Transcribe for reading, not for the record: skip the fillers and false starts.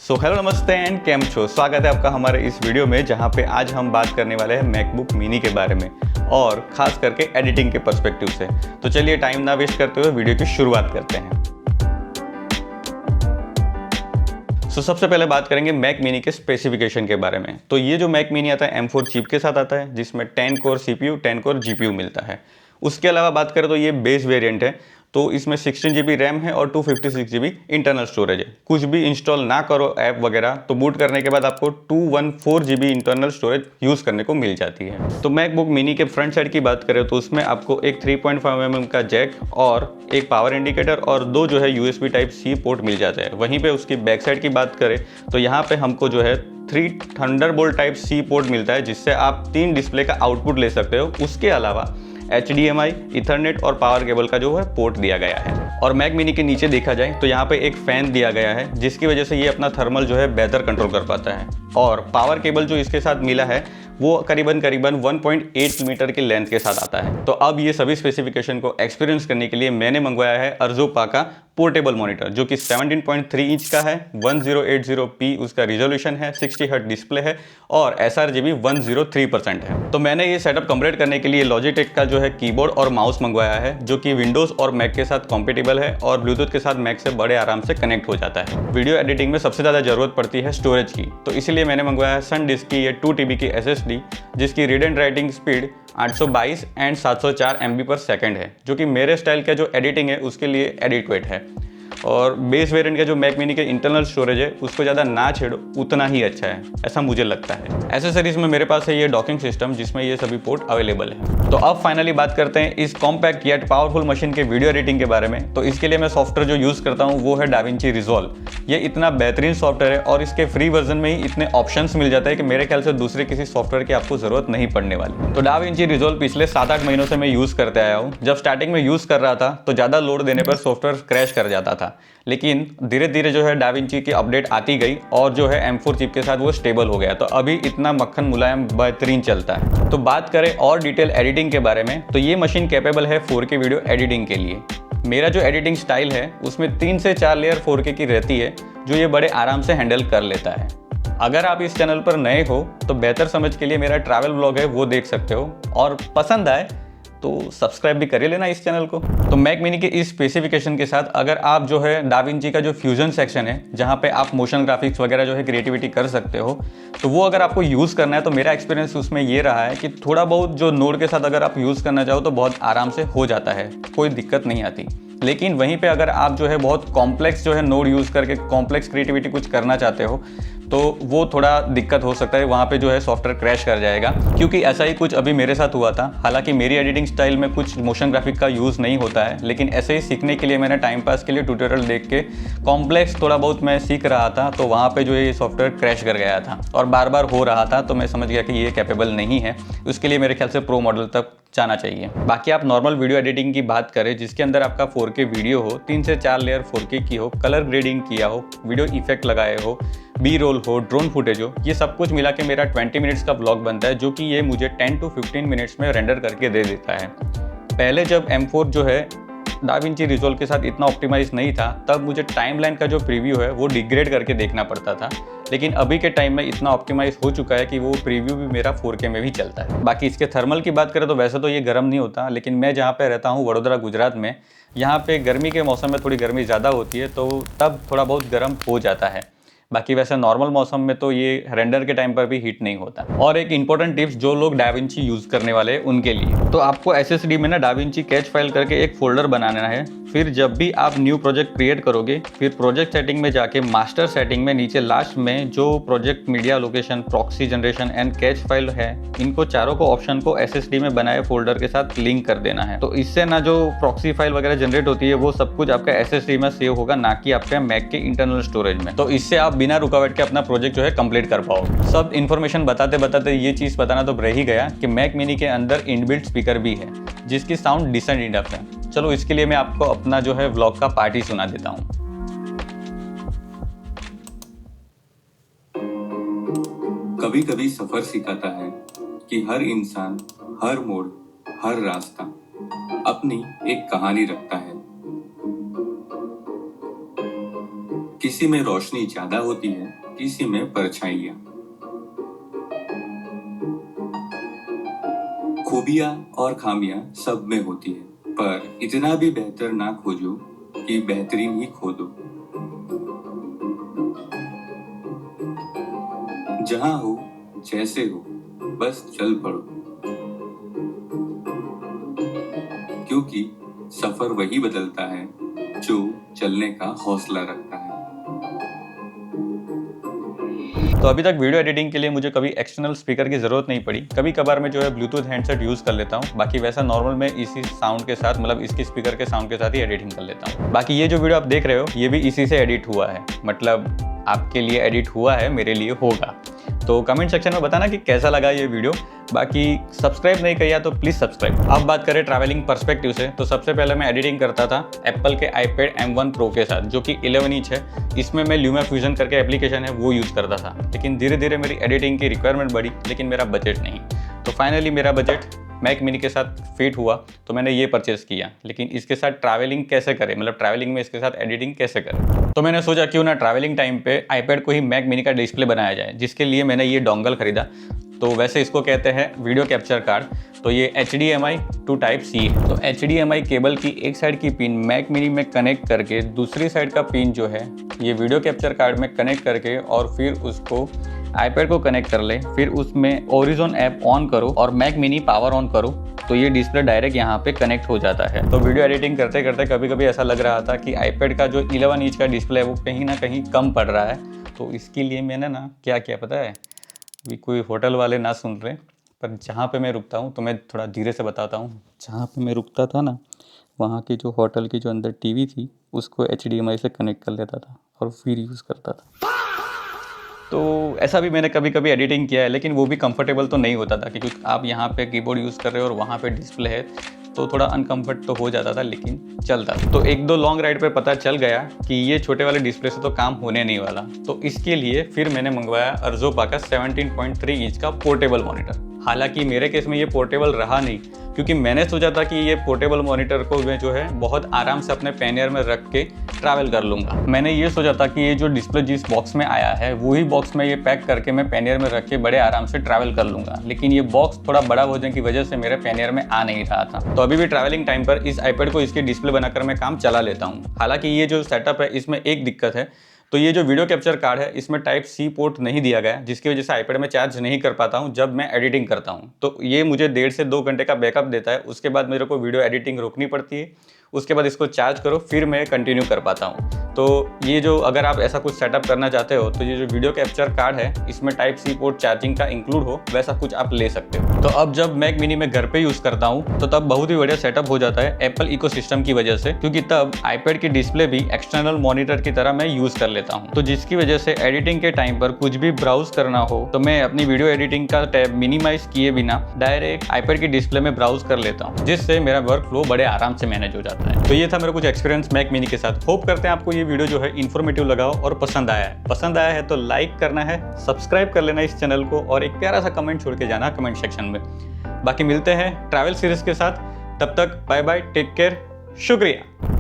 So hello नमस्ते and came छो। स्वागत है आपका हमारे इस वीडियो में, जहां पे आज हम बात करने वाले हैं मैकबुक मिनी के बारे में और ख़ास करके एडिटिंग के पर्सपेक्टिव से। तो चलिए टाइम ना वेस्ट करते हुए वीडियो की शुरुआत करते हैं। सबसे पहले बात करेंगे मैक मिनी के स्पेसिफिकेशन के बारे में। तो ये जो मैक मिनी आता है M4 चिप के साथ आता है, जिसमें 10 कोर CPU 10 कोर GPU मिलता है। उसके अलावा बात करें तो ये बेस वेरिएंट है, तो इसमें 16 GB रैम है और 256 GB इंटरनल स्टोरेज है। कुछ भी इंस्टॉल ना करो ऐप वगैरह, तो बूट करने के बाद आपको 214 GB इंटरनल स्टोरेज यूज़ करने को मिल जाती है। तो मैकबुक मिनी के फ्रंट साइड की बात करें तो उसमें आपको एक 3.5 mm का जैक और एक पावर इंडिकेटर और दो जो है USB टाइप C पोर्ट मिल जाते हैं। वहीं पे उसकी बैक साइड की बात करें तो यहाँ पे हमको जो है 3 थंडरबोल्ट टाइप C पोर्ट मिलता है, जिससे आप 3 डिस्प्ले का आउटपुट ले सकते हो। उसके अलावा HDMI, इथरनेट और पावर केबल का जो है पोर्ट दिया गया है। और मैक मिनी के नीचे देखा जाए तो यहाँ पे एक फैन दिया गया है, जिसकी वजह से ये अपना थर्मल जो है बेहतर कंट्रोल कर पाता है। और पावर केबल जो इसके साथ मिला है वो करीबन 1.8 मीटर की लेंथ के साथ आता है। तो अब ये सभी स्पेसिफिकेशन को एक्सपीरियंस करने के लिए मैंने मंगवाया है अर्जोपा का पोर्टेबल मॉनिटर, जो कि 17.3 इंच का है, 1080p उसका रिजोल्यूशन है, 60 हर्ट्ज डिस्प्ले है और sRGB 103% है। तो मैंने ये सेटअप कंप्लीट करने के लिए लॉजिटेक का जो है कीबोर्ड और माउस मंगवाया है, जो कि विंडोज और मैक के साथ कॉम्पेटिबल है और ब्लूटूथ के साथ मैक से बड़े आराम से कनेक्ट हो जाता है। वीडियो एडिटिंग में सबसे ज़्यादा जरूरत पड़ती है स्टोरेज की, तो इसलिए मैंने मंगवाया है SanDisk की ये 2 TB की SSD, जिसकी read and writing speed 822 and 704 MB/s है, जो कि मेरे स्टाइल का जो एडिटिंग है उसके लिए एडिक्वेट है। और बेस वेरिएंट का जो मैक मिनी के इंटरनल स्टोरेज है उसको ज़्यादा ना छेड़ो, उतना ही अच्छा है, ऐसा मुझे लगता है। एसेसरीज में मेरे पास है ये डॉकिंग सिस्टम, जिसमें ये सभी पोर्ट अवेलेबल है। तो अब फाइनली बात करते हैं इस कॉम्पैक्ट येट पावरफुल मशीन के वीडियो एडिटिंग के बारे में। तो इसके लिए मैं सॉफ्टवेयर जो यूज़ करता हूँ वो है DaVinci Resolve। ये इतना बेहतरीन सॉफ्टवेयर है और इसके फ्री वर्जन में ही इतने ऑप्शंस मिल जाते हैं कि मेरे ख्याल से दूसरे किसी सॉफ्टवेयर की आपको ज़रूरत नहीं पड़ने वाली। तो DaVinci Resolve पिछले 7-8 महीनों से मैं यूज़ करते आया हूँ। जब स्टार्टिंग में यूज़ कर रहा था तो ज़्यादा लोड देने पर सॉफ्टवेयर क्रैश कर जाता था, लेकिन धीरे धीरे जो है DaVinci की अपडेट आती गई और जो है M4 चिप के साथ वो स्टेबल हो गया। तो अभी इतना मक्खन मुलायम बेहतरीन चलता है। तो बात करें और डिटेल एडिटिंग के बारे में, तो ये मशीन कैपेबल है 4K वीडियो एडिटिंग के लिए। मेरा जो एडिटिंग स्टाइल है उसमें 3 से 4 लेयर 4K की रहती है, जो ये बड़े आराम से हैंडल कर लेता है। अगर आप इस चैनल पर नए हो तो बेहतर समझ के लिए मेरा ट्रैवल ब्लॉग है वो देख सकते हो, और पसंद आए तो सब्सक्राइब भी कर ही लेना इस चैनल को। तो मैक मिनी के इस स्पेसिफिकेशन के साथ अगर आप जो है DaVinci का जो फ्यूजन सेक्शन है, जहाँ पे आप मोशन ग्राफिक्स वगैरह जो है क्रिएटिविटी कर सकते हो, तो वो अगर आपको यूज़ करना है तो मेरा एक्सपीरियंस उसमें ये रहा है कि थोड़ा बहुत जो नोड के साथ अगर आप यूज़ करना चाहो तो बहुत आराम से हो जाता है, कोई दिक्कत नहीं आती। लेकिन वहीं पे अगर आप जो है बहुत कॉम्प्लेक्स जो है नोड यूज़ करके कॉम्प्लेक्स क्रिएटिविटी कुछ करना चाहते हो तो वो थोड़ा दिक्कत हो सकता है, वहाँ पे जो है सॉफ्टवेयर क्रैश कर जाएगा। क्योंकि ऐसा ही कुछ अभी मेरे साथ हुआ था। हालांकि मेरी एडिटिंग स्टाइल में कुछ मोशन ग्राफिक का यूज़ नहीं होता है, लेकिन ऐसे ही सीखने के लिए मैंने टाइम पास के लिए ट्यूटोरियल देख के कॉम्प्लेक्स थोड़ा बहुत मैं सीख रहा था, तो वहाँ पर जो है ये सॉफ्टवेयर क्रैश कर गया था और बार बार हो रहा था। तो मैं समझ गया कि ये कैपेबल नहीं है, उसके लिए मेरे ख्याल से प्रो मॉडल तक जाना चाहिए। बाकी आप नॉर्मल वीडियो एडिटिंग की बात करें, जिसके अंदर आपका 4K वीडियो हो, 3 से 4 लेयर 4K की हो, कलर ग्रेडिंग किया हो, वीडियो इफेक्ट लगाए हो, बी रोल हो, ड्रोन फुटेज हो, ये सब कुछ मिला के मेरा 20 मिनट्स का ब्लॉग बनता है, जो कि ये मुझे 10 to 15 मिनट्स में रेंडर करके दे देता है। पहले जब M4 जो है DaVinci Resolve के साथ इतना ऑप्टिमाइज नहीं था, तब मुझे टाइमलाइन का जो प्रीव्यू है वो डिग्रेड करके देखना पड़ता था। लेकिन अभी के टाइम में इतना ऑप्टिमाइज हो चुका है कि वो प्रीव्यू भी मेरा 4K में भी चलता है। बाकी इसके थर्मल की बात करें तो वैसे तो ये गर्म नहीं होता, लेकिन मैं जहाँ पे रहता हूँ वडोदरा गुजरात में, यहाँ पे गर्मी के मौसम में थोड़ी गर्मी ज़्यादा होती है, तो तब थोड़ा बहुत गर्म हो जाता है। बाकी वैसे नॉर्मल मौसम में तो ये रेंडर के टाइम पर भी हीट नहीं होता। और एक इंपॉर्टेंट टिप्स जो लोग DaVinci यूज़ करने वाले हैं उनके लिए, तो आपको SSD में ना DaVinci कैच फाइल करके एक फोल्डर बनाना है। फिर जब भी आप न्यू प्रोजेक्ट क्रिएट करोगे, फिर प्रोजेक्ट सेटिंग में जाके मास्टर सेटिंग में नीचे लास्ट में जो project media location, proxy generation and catch file है, इनको चारों को ऑप्शन को SSD में बनाए फोल्डर के साथ लिंक कर देना है। तो इससे ना जो प्रॉक्सी फाइल वगैरह जनरेट होती है वो सब कुछ आपका SSD में सेव होगा, ना कि आपके मैक के इंटरनल स्टोरेज में। तो इससे आप बिना रुकावट के अपना प्रोजेक्ट जो है कंप्लीट कर पाओगे। सब इन्फॉर्मेशन बताते बताते ये चीज़ बताना तो रह ही गया कि मैक मिनी के अंदर इनबिल्ट स्पीकर भी है, जिसकी साउंड डिसेंट इनफ है। चलो इसके लिए मैं आपको अपना जो है व्लॉग का पार्ट ही सुना देता हूँ। कभी कभी सफर सिखाता है कि हर इंसान, हर मोड़, हर रास्ता अपनी एक कहानी रखता है। किसी में रोशनी ज्यादा होती है, किसी में परछाइयां। खूबियां और खामियां सब में होती है, पर इतना भी बेहतर ना खोजो कि बेहतरीन ही खो दो। जहां हो, जैसे हो, बस चल पड़ो, क्योंकि सफर वही बदलता है जो चलने का हौसला रखता है। तो अभी तक वीडियो एडिटिंग के लिए मुझे कभी एक्सटर्नल स्पीकर की ज़रूरत नहीं पड़ी। कभी कभार मैं जो है ब्लूटूथ हैंडसेट यूज़ कर लेता हूँ, बाकी वैसा नॉर्मल मैं इसी साउंड के साथ, मतलब इसकी स्पीकर के साउंड के साथ ही एडिटिंग कर लेता हूँ। बाकी ये जो वीडियो आप देख रहे हो ये भी इसी से एडिट हुआ है, मतलब आपके लिए एडिट हुआ है, मेरे लिए होगा। तो कमेंट सेक्शन में बताना कि कैसा लगा ये वीडियो। बाकी सब्सक्राइब नहीं किया तो प्लीज़ सब्सक्राइब। अब बात करें ट्रैवलिंग पर्सपेक्टिव से, तो सबसे पहले मैं एडिटिंग करता था एप्पल के iPad M1 Pro के साथ, जो कि 11 इंच है। इसमें मैं LumaFusion करके एप्लीकेशन है वो यूज़ करता था, लेकिन धीरे धीरे मेरी एडिटिंग की रिक्वायरमेंट बढ़ी, लेकिन मेरा बजट नहीं। तो फाइनली मेरा बजट मैक मिनी के साथ फिट हुआ, तो मैंने ये परचेज़ किया। लेकिन इसके साथ ट्रैवलिंग कैसे करें, मतलब ट्रैवलिंग में इसके साथ एडिटिंग कैसे करें, तो मैंने सोचा क्यों ना ट्रैवलिंग टाइम पे iPad को ही मैक मिनी का डिस्प्ले बनाया जाए, जिसके लिए मैंने ये डोंगल खरीदा। तो वैसे इसको कहते हैं वीडियो कैप्चर कार्ड। तो ये HDMI टू Type-C है। तो HDMI केबल की एक साइड की पिन मैक मिनी में कनेक्ट करके दूसरी साइड का पिन जो है ये वीडियो कैप्चर कार्ड में कनेक्ट करके और फिर उसको iPad को कनेक्ट कर ले। फिर उसमें ओरिजोन ऐप ऑन करो और मैक मिनी पावर ऑन करो, तो ये डिस्प्ले डायरेक्ट यहाँ पे कनेक्ट हो जाता है। तो वीडियो एडिटिंग करते करते कभी कभी ऐसा लग रहा था कि iPad का जो 11 इंच का डिस्प्ले है वो कहीं ना कहीं कम पड़ रहा है। तो इसके लिए मैंने ना क्या किया पता है, अभी कोई होटल वाले ना सुन रहे, पर जहाँ पे मैं रुकता हूँ तो मैं थोड़ा धीरे से बताता हूँ। जहाँ पे मैं रुकता था ना, वहाँ की जो होटल की जो अंदर टीवी थी उसको HDMI से कनेक्ट कर लेता था और फिर यूज़ करता था। तो ऐसा भी मैंने कभी कभी एडिटिंग किया है, लेकिन वो भी कंफर्टेबल तो नहीं होता था, क्योंकि आप यहाँ पे कीबोर्ड यूज़ कर रहे हो और वहाँ पे डिस्प्ले है, तो थोड़ा अनकंफर्ट तो हो जाता था, लेकिन चलता था। तो एक दो लॉन्ग राइड पे पता चल गया कि ये छोटे वाले डिस्प्ले से तो काम होने नहीं वाला। तो इसके लिए फिर मैंने मंगवाया अर्जोपा का 17.3 इंच का पोर्टेबल मॉनिटर। हालांकि मेरे केस में ये पोर्टेबल रहा नहीं, क्योंकि मैंने सोचा था कि ये पोर्टेबल मॉनिटर को मैं जो है बहुत आराम से अपने पैनियर में रख के ट्रैवल कर लूँगा। मैंने ये सोचा था कि ये जो डिस्प्ले जिस बॉक्स में आया है वही बॉक्स में ये पैक करके मैं पैनियर में रख के बड़े आराम से ट्रैवल कर लूँगा, लेकिन ये बॉक्स थोड़ा बड़ा होने की वजह से मेरे पैनियर में आ नहीं रहा था। तो अभी भी ट्रैवलिंग टाइम पर इस iPad को इसकी डिस्प्ले बनाकर मैं काम चला लेता हूँ। हालांकि ये जो सेटअप है इसमें एक दिक्कत है, तो ये जो वीडियो कैप्चर कार्ड है इसमें Type-C पोर्ट नहीं दिया गया, जिसकी वजह से iPad में चार्ज नहीं कर पाता हूँ जब मैं एडिटिंग करता हूँ। तो ये मुझे 1.5 से 2 घंटे का बैकअप देता है, उसके बाद मेरे को वीडियो एडिटिंग रोकनी पड़ती है, उसके बाद इसको चार्ज करो फिर मैं कंटिन्यू कर पाता हूँ। तो ये जो अगर आप ऐसा कुछ सेटअप करना चाहते हो तो ये जो वीडियो कैप्चर कार्ड है इसमें Type-C पोर्ट चार्जिंग का इंक्लूड हो, वैसा कुछ आप ले सकते हो। तो अब जब मैक मिनी में घर पे यूज़ करता हूँ तो तब बहुत ही बढ़िया सेटअप हो जाता है एप्पल इकोसिस्टम की वजह से, क्योंकि तब iPad की डिस्प्ले भी एक्सटर्नल मॉनिटर की तरह मैं यूज़ कर लेता हूँ। तो जिसकी वजह से एडिटिंग के टाइम पर कुछ भी ब्राउज करना हो तो मैं अपनी वीडियो एडिटिंग का टैब मिनिमाइज किए बिना डायरेक्ट iPad की डिस्प्ले में ब्राउज कर लेता हूँ, जिससे मेरा वर्क फ्लो बड़े आराम से मैनेज हो जाता है। तो ये था मेरा कुछ एक्सपीरियंस मैक मिनी के साथ। होप करते हैं आपको ये वीडियो जो है इन्फॉर्मेटिव लगा हो और पसंद आया है। पसंद आया है तो लाइक करना है, सब्सक्राइब कर लेना इस चैनल को और एक प्यारा सा कमेंट छोड़ के जाना कमेंट सेक्शन में। बाकी मिलते हैं ट्रैवल सीरीज के साथ, तब तक बाय बाय, टेक केयर, शुक्रिया।